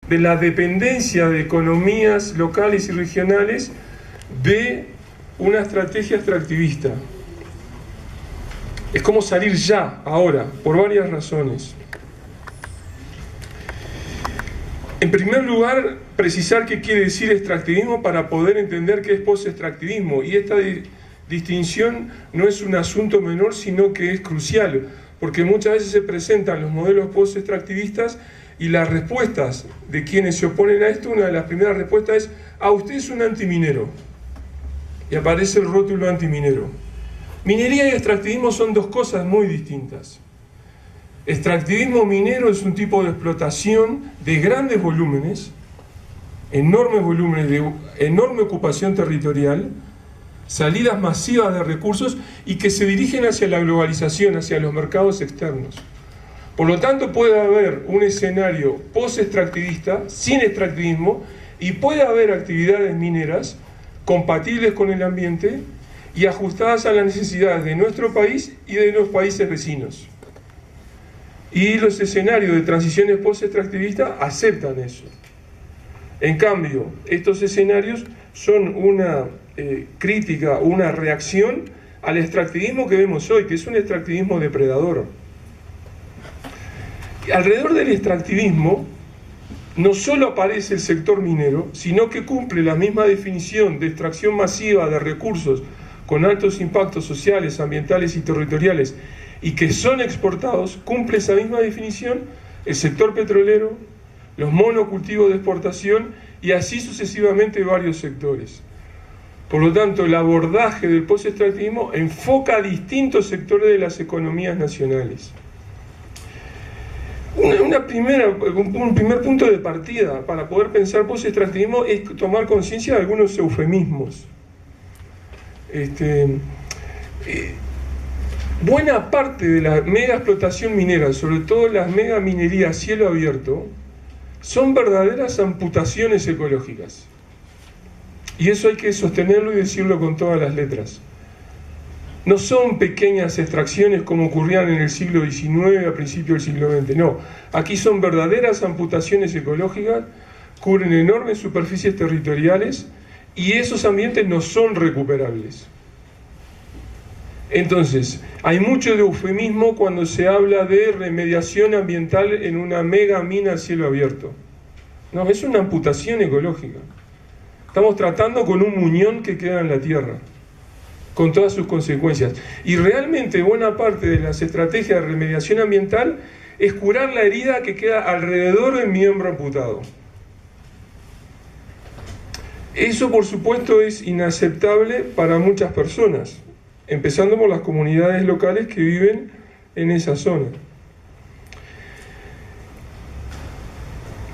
de la dependencia de economías locales y regionales de una estrategia extractivista. Es como salir ya, ahora, por varias razones. En primer lugar, precisar qué quiere decir extractivismo para poder entender qué es post-extractivismo. Y esta distinción no es un asunto menor, sino que es crucial, porque muchas veces se presentan los modelos post-extractivistas y las respuestas de quienes se oponen a esto, una de las primeras respuestas es: usted es un antiminero. Y aparece el rótulo antiminero. Minería y extractivismo son dos cosas muy distintas. Extractivismo minero es un tipo de explotación de grandes volúmenes, enormes volúmenes, de enorme ocupación territorial, salidas masivas de recursos y que se dirigen hacia la globalización, hacia los mercados externos. Por lo tanto, puede haber un escenario post-extractivista, sin extractivismo, y puede haber actividades mineras compatibles con el ambiente y ajustadas a las necesidades de nuestro país y de los países vecinos. Y los escenarios de transiciones post-extractivistas aceptan eso. En cambio, estos escenarios son una crítica, una reacción al extractivismo que vemos hoy, que es un extractivismo depredador. Alrededor del extractivismo no solo aparece el sector minero, sino que cumple la misma definición de extracción masiva de recursos con altos impactos sociales, ambientales y territoriales, y que son exportados, cumple esa misma definición el sector petrolero, los monocultivos de exportación y así sucesivamente varios sectores. Por lo tanto, el abordaje del post-extractivismo enfoca a distintos sectores de las economías nacionales. Un primer punto de partida para poder pensar post-extractivismo es tomar conciencia de algunos eufemismos. Buena parte de la mega explotación minera, sobre todo las mega minerías a cielo abierto, son verdaderas amputaciones ecológicas. Y eso hay que sostenerlo y decirlo con todas las letras. No son pequeñas extracciones como ocurrían en el siglo XIX, a principios del siglo XX, no. Aquí son verdaderas amputaciones ecológicas, cubren enormes superficies territoriales y esos ambientes no son recuperables. Entonces, hay mucho de eufemismo cuando se habla de remediación ambiental en una mega mina a cielo abierto. No, es una amputación ecológica. Estamos tratando con un muñón que queda en la tierra, con todas sus consecuencias. Y realmente buena parte de las estrategias de remediación ambiental es curar la herida que queda alrededor del miembro amputado. Eso, por supuesto, es inaceptable para muchas personas, empezando por las comunidades locales que viven en esa zona.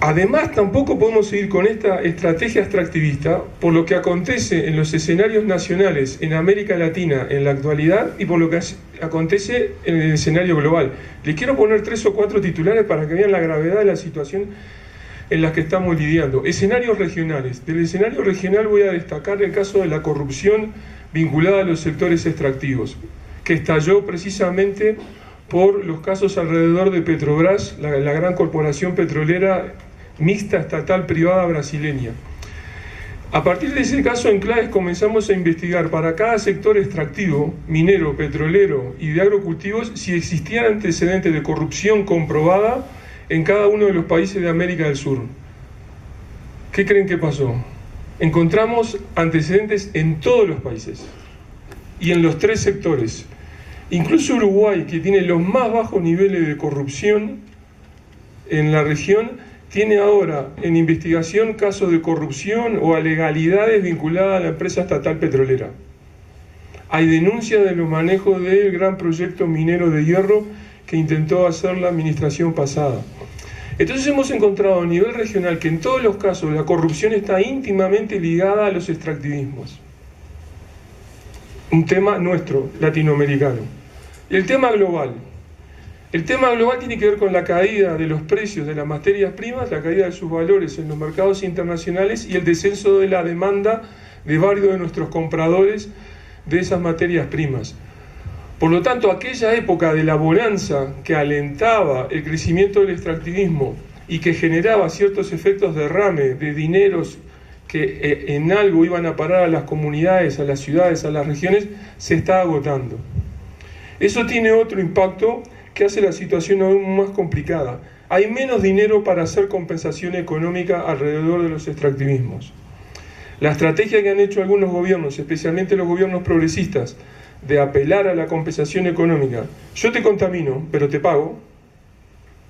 Además, tampoco podemos seguir con esta estrategia extractivista por lo que acontece en los escenarios nacionales en América Latina en la actualidad y por lo que acontece en el escenario global. Les quiero poner 3 o 4 titulares para que vean la gravedad de la situación en la que estamos lidiando. Escenarios regionales. Del escenario regional voy a destacar el caso de la corrupción vinculada a los sectores extractivos, que estalló precisamente por los casos alrededor de Petrobras, la gran corporación petrolera mixta estatal privada brasileña. A partir de ese caso en Claves comenzamos a investigar para cada sector extractivo, minero, petrolero y de agrocultivos, si existían antecedentes de corrupción comprobada en cada uno de los países de América del Sur. ¿Qué creen que pasó? Encontramos antecedentes en todos los países y en los 3 sectores. Incluso Uruguay, que tiene los más bajos niveles de corrupción en la región, tiene ahora en investigación casos de corrupción o ilegalidades vinculadas a la empresa estatal petrolera. Hay denuncias de los manejos del gran proyecto minero de hierro que intentó hacer la administración pasada. Entonces hemos encontrado a nivel regional que en todos los casos la corrupción está íntimamente ligada a los extractivismos. Un tema nuestro, latinoamericano. Y el tema global. El tema global tiene que ver con la caída de los precios de las materias primas, la caída de sus valores en los mercados internacionales y el descenso de la demanda de varios de nuestros compradores de esas materias primas. Por lo tanto, aquella época de la bonanza que alentaba el crecimiento del extractivismo y que generaba ciertos efectos de derrame de dineros que en algo iban a parar a las comunidades, a las ciudades, a las regiones, se está agotando. Eso tiene otro impacto que hace la situación aún más complicada. Hay menos dinero para hacer compensación económica alrededor de los extractivismos. La estrategia que han hecho algunos gobiernos, especialmente los gobiernos progresistas, de apelar a la compensación económica, yo te contamino, pero te pago,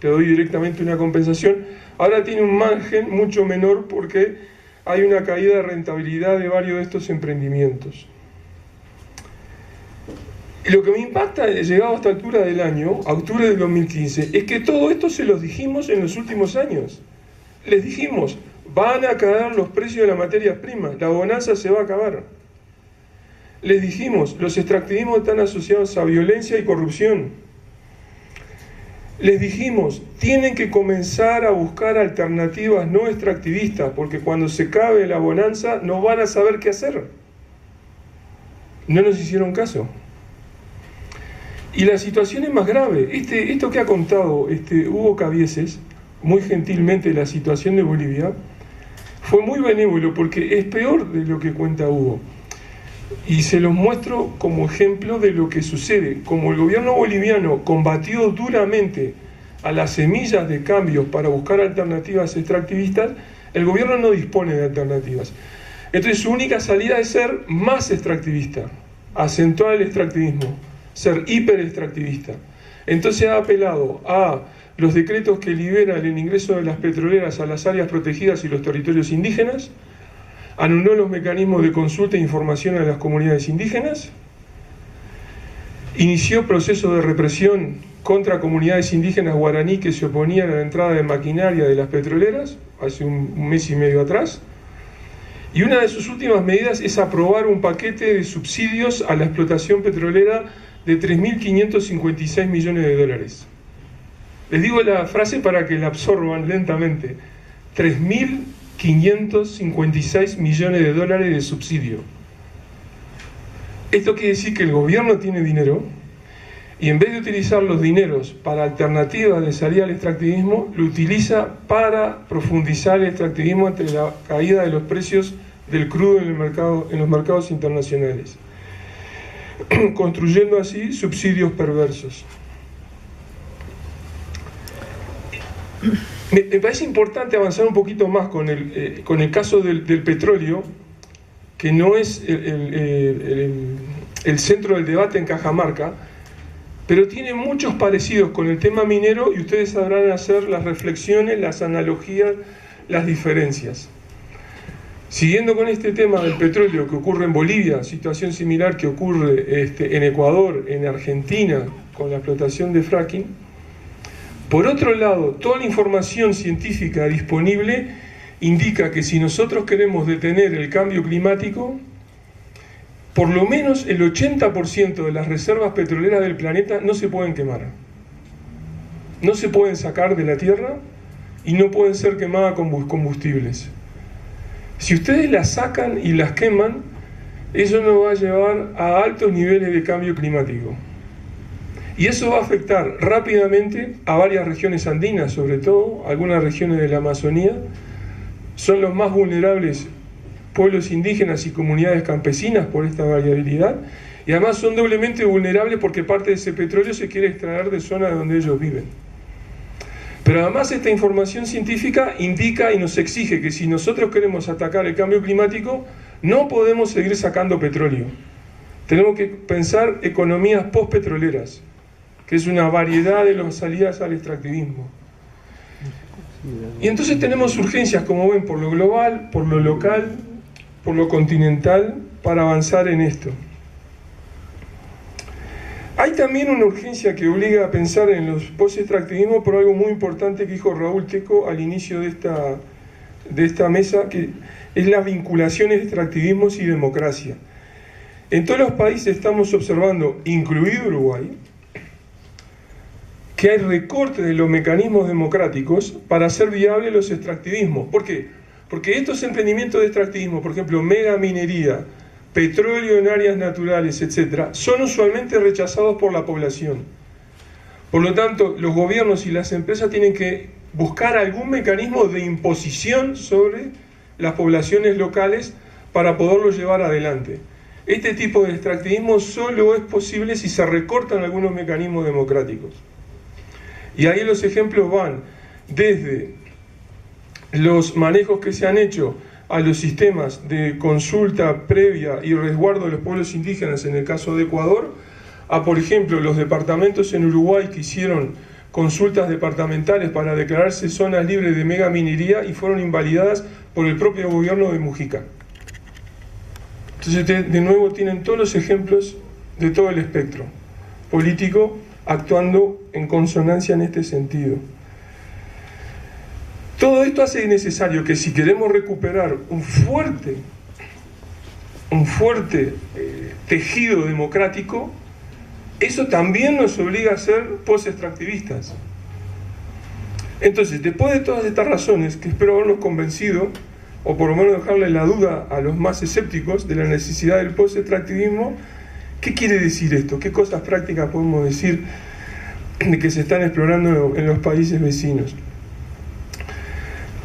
te doy directamente una compensación, ahora tiene un margen mucho menor porque hay una caída de rentabilidad de varios de estos emprendimientos. Y lo que me impacta, llegado a esta altura del año, a octubre del 2015, es que todo esto se los dijimos en los últimos años. Les dijimos, van a caer los precios de las materias primas, la bonanza se va a acabar. Les dijimos, los extractivismos están asociados a violencia y corrupción. Les dijimos, tienen que comenzar a buscar alternativas no extractivistas, porque cuando se acabe la bonanza no van a saber qué hacer. No nos hicieron caso. Y la situación es más grave. Esto que ha contado Hugo Cabieses, muy gentilmente, la situación de Bolivia, fue muy benévolo porque es peor de lo que cuenta Hugo. Y se los muestro como ejemplo de lo que sucede. Como el gobierno boliviano combatió duramente a las semillas de cambios para buscar alternativas extractivistas, el gobierno no dispone de alternativas. Entonces su única salida es ser más extractivista, acentuar el extractivismo, ser hiperextractivista. Entonces ha apelado a los decretos que liberan el ingreso de las petroleras a las áreas protegidas y los territorios indígenas, anuló los mecanismos de consulta e información a las comunidades indígenas, inició procesos de represión contra comunidades indígenas guaraní que se oponían a la entrada de maquinaria de las petroleras, hace un mes y medio atrás, y una de sus últimas medidas es aprobar un paquete de subsidios a la explotación petrolera de 3.556 millones de dólares. Les digo la frase para que la absorban lentamente. 3.556 millones de dólares de subsidio. Esto quiere decir que el gobierno tiene dinero y en vez de utilizar los dineros para alternativas de salida al extractivismo, lo utiliza para profundizar el extractivismo ante la caída de los precios del crudo en los mercados internacionales, construyendo así subsidios perversos. Me parece importante avanzar un poquito más con el caso del petróleo, que no es el centro del debate en Cajamarca, pero tiene muchos parecidos con el tema minero y ustedes sabrán hacer las reflexiones, las analogías, las diferencias. Siguiendo con este tema del petróleo que ocurre en Bolivia, situación similar que ocurre en Ecuador, en Argentina, con la explotación de fracking. Por otro lado, toda la información científica disponible indica que si nosotros queremos detener el cambio climático, por lo menos el 80% de las reservas petroleras del planeta no se pueden quemar. No se pueden sacar de la tierra y no pueden ser quemadas con combustibles. Si ustedes las sacan y las queman, eso nos va a llevar a altos niveles de cambio climático. Y eso va a afectar rápidamente a varias regiones andinas, sobre todo algunas regiones de la Amazonía. Son los más vulnerables pueblos indígenas y comunidades campesinas por esta variabilidad. Y además son doblemente vulnerables porque parte de ese petróleo se quiere extraer de zonas donde ellos viven. Pero además esta información científica indica y nos exige que si nosotros queremos atacar el cambio climático, no podemos seguir sacando petróleo. Tenemos que pensar economías postpetroleras, que es una variedad de las salidas al extractivismo. Y entonces tenemos urgencias, como ven, por lo global, por lo local, por lo continental, para avanzar en esto. Hay también una urgencia que obliga a pensar en los post-extractivismos por algo muy importante que dijo Raúl Teco al inicio de esta mesa, que es las vinculaciones de extractivismos y democracia. En todos los países estamos observando, incluido Uruguay, que hay recorte de los mecanismos democráticos para hacer viables los extractivismos. ¿Por qué? Porque estos emprendimientos de extractivismo, por ejemplo, megaminería, petróleo en áreas naturales, etc., son usualmente rechazados por la población. Por lo tanto, los gobiernos y las empresas tienen que buscar algún mecanismo de imposición sobre las poblaciones locales para poderlo llevar adelante. Este tipo de extractivismo solo es posible si se recortan algunos mecanismos democráticos. Y ahí los ejemplos van desde los manejos que se han hecho a los sistemas de consulta previa y resguardo de los pueblos indígenas en el caso de Ecuador, a por ejemplo los departamentos en Uruguay que hicieron consultas departamentales para declararse zonas libres de megaminería y fueron invalidadas por el propio gobierno de Mujica. Entonces de nuevo tienen todos los ejemplos de todo el espectro político actuando en consonancia en este sentido. Todo esto hace necesario que si queremos recuperar un fuerte tejido democrático, eso también nos obliga a ser post-extractivistas. Entonces, después de todas estas razones, que espero haberlos convencido, o por lo menos dejarle la duda a los más escépticos de la necesidad del post-extractivismo, ¿qué quiere decir esto? ¿Qué cosas prácticas podemos decir de que se están explorando en los países vecinos?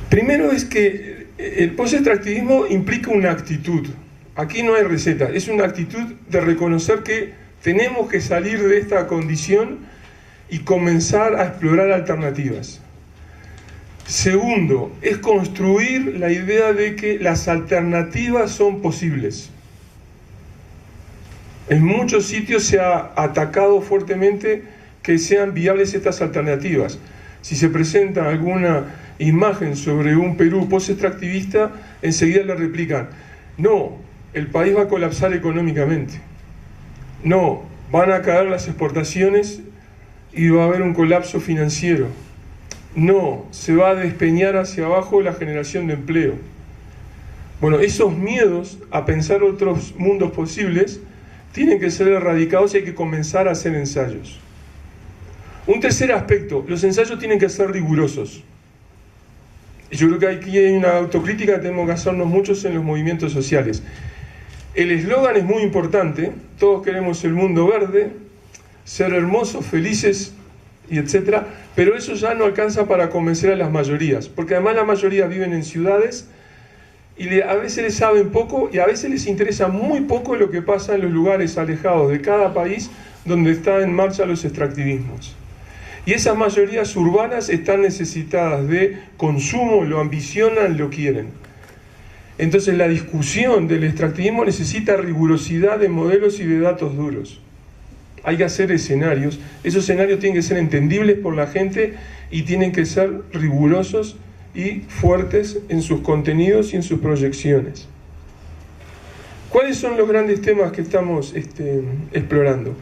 Primero es que el post-extractivismo implica una actitud. Aquí no hay receta, es una actitud de reconocer que tenemos que salir de esta condición y comenzar a explorar alternativas. Segundo, es construir la idea de que las alternativas son posibles. En muchos sitios se ha atacado fuertemente que sean viables estas alternativas. Si se presenta alguna imagen sobre un Perú post-extractivista, enseguida le replican: no, el país va a colapsar económicamente. No, van a caer las exportaciones y va a haber un colapso financiero. No, se va a despeñar hacia abajo la generación de empleo. Bueno, esos miedos a pensar otros mundos posibles tienen que ser erradicados y hay que comenzar a hacer ensayos. Un tercer aspecto, los ensayos tienen que ser rigurosos. Yo creo que aquí hay una autocrítica que tenemos que hacernos muchos en los movimientos sociales. El eslogan es muy importante, todos queremos el mundo verde, ser hermosos, felices, y etcétera, pero eso ya no alcanza para convencer a las mayorías, porque además las mayorías viven en ciudades y a veces les saben poco y a veces les interesa muy poco lo que pasa en los lugares alejados de cada país donde están en marcha los extractivismos. Y esas mayorías urbanas están necesitadas de consumo, lo ambicionan, lo quieren. Entonces la discusión del extractivismo necesita rigurosidad de modelos y de datos duros. Hay que hacer escenarios, esos escenarios tienen que ser entendibles por la gente y tienen que ser rigurosos y fuertes en sus contenidos y en sus proyecciones. ¿Cuáles son los grandes temas que estamos explorando?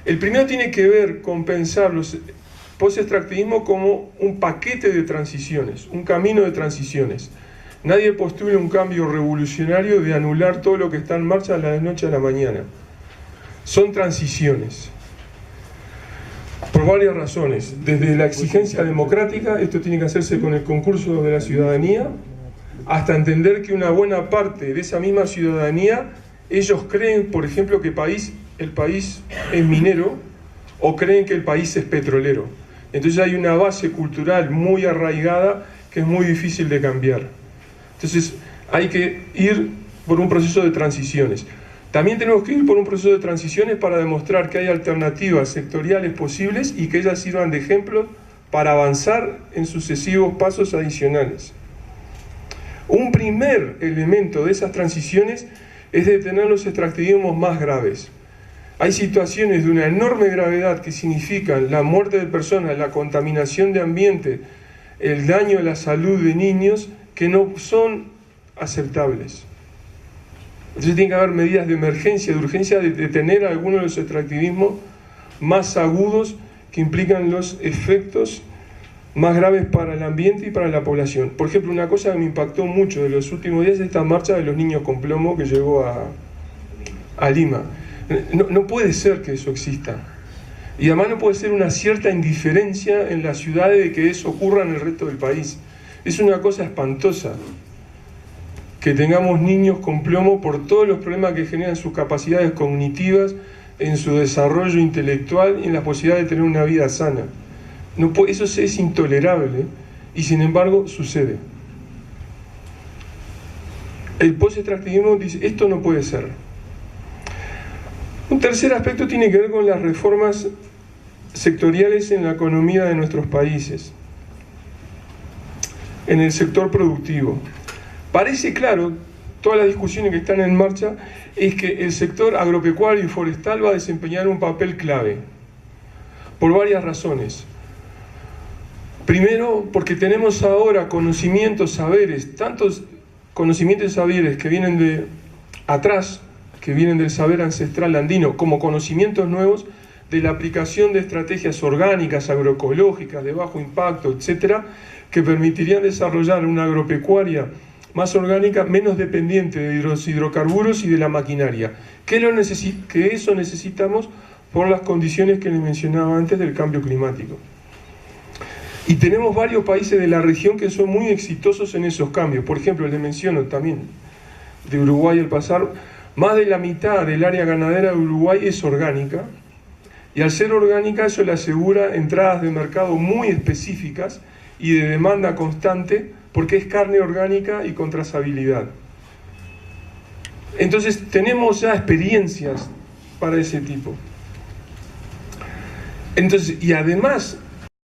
El primero tiene que ver con pensar los post-extractivismo como un paquete de transiciones, un camino de transiciones. Nadie postula un cambio revolucionario de anular todo lo que está en marcha de la noche a la mañana. Son transiciones, por varias razones. Desde la exigencia democrática, esto tiene que hacerse con el concurso de la ciudadanía, hasta entender que una buena parte de esa misma ciudadanía, ellos creen, por ejemplo, que el país es minero, o creen que el país es petrolero. Entonces hay una base cultural muy arraigada que es muy difícil de cambiar. Entonces hay que ir por un proceso de transiciones. También tenemos que ir por un proceso de transiciones para demostrar que hay alternativas sectoriales posibles y que ellas sirvan de ejemplo para avanzar en sucesivos pasos adicionales. Un primer elemento de esas transiciones es detener los extractivismos más graves. Hay situaciones de una enorme gravedad que significan la muerte de personas, la contaminación de ambiente, el daño a la salud de niños, que no son aceptables. Entonces tiene que haber medidas de emergencia, de urgencia, de detener algunos de los extractivismos más agudos que implican los efectos más graves para el ambiente y para la población. Por ejemplo, una cosa que me impactó mucho de los últimos días es esta marcha de los niños con plomo que llegó a Lima. No puede ser que eso exista. Y además no puede ser una cierta indiferencia en las ciudades de que eso ocurra en el resto del país. Es una cosa espantosa que tengamos niños con plomo por todos los problemas que generan sus capacidades cognitivas, en su desarrollo intelectual y en la posibilidad de tener una vida sana. Eso es intolerable y sin embargo sucede. El post-extractivismo dice, esto no puede ser. Un tercer aspecto tiene que ver con las reformas sectoriales en la economía de nuestros países, en el sector productivo. Parece claro, todas las discusiones que están en marcha, es que el sector agropecuario y forestal va a desempeñar un papel clave, por varias razones. Primero, porque tenemos ahora conocimientos, saberes, tantos conocimientos y saberes que vienen de atrás, que vienen del saber ancestral andino, como conocimientos nuevos de la aplicación de estrategias orgánicas, agroecológicas, de bajo impacto, etcétera, que permitirían desarrollar una agropecuaria más orgánica, menos dependiente de los hidrocarburos y de la maquinaria. Que eso necesitamos por las condiciones que les mencionaba antes del cambio climático. Y tenemos varios países de la región que son muy exitosos en esos cambios. Por ejemplo, les menciono también de Uruguay al pasar, más de la mitad del área ganadera de Uruguay es orgánica, y al ser orgánica eso le asegura entradas de mercado muy específicas y de demanda constante, porque es carne orgánica y con trazabilidad. Entonces tenemos ya experiencias para ese tipo. Entonces, y además